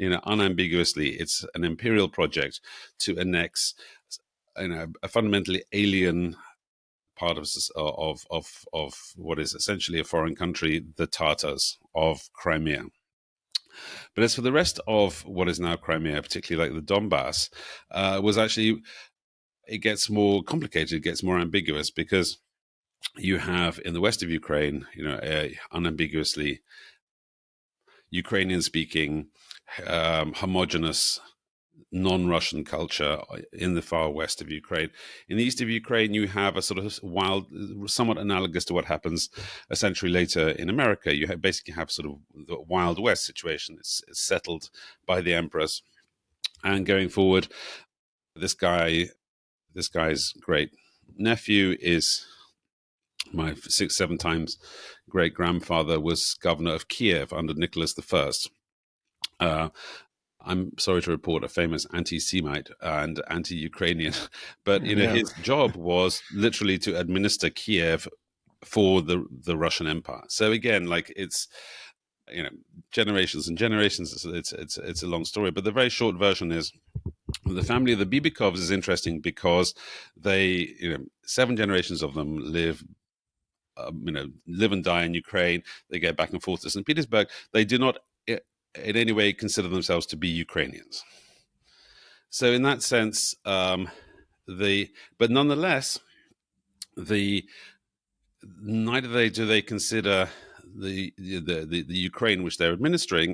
unambiguously, it's an imperial project to annex, a fundamentally alien part of what is essentially a foreign country, the Tatars of Crimea. But as for the rest of what is now Crimea, particularly like the Donbass, it gets more complicated, it gets more ambiguous, because you have in the west of Ukraine, unambiguously Ukrainian-speaking, homogenous, non-Russian culture in the far west of Ukraine. In the east of Ukraine, you have a sort of wild, somewhat analogous to what happens a century later in America. You basically have sort of the Wild West situation. It's settled by the emperors. And going forward, this guy's great nephew is my 6-7 times great grandfather was governor of Kiev under Nicholas I. I'm sorry to report, a famous anti-Semite and anti-Ukrainian, but his job was literally to administer Kiev for the Russian Empire. So again, like it's generations and generations. It's a long story, but the very short version is the family of the Bibikovs is interesting because they 7 generations of them live and die in Ukraine. They go back and forth to St. Petersburg. They do not in any way consider themselves to be Ukrainians. So in that sense, but nonetheless, neither do they consider the Ukraine which they're administering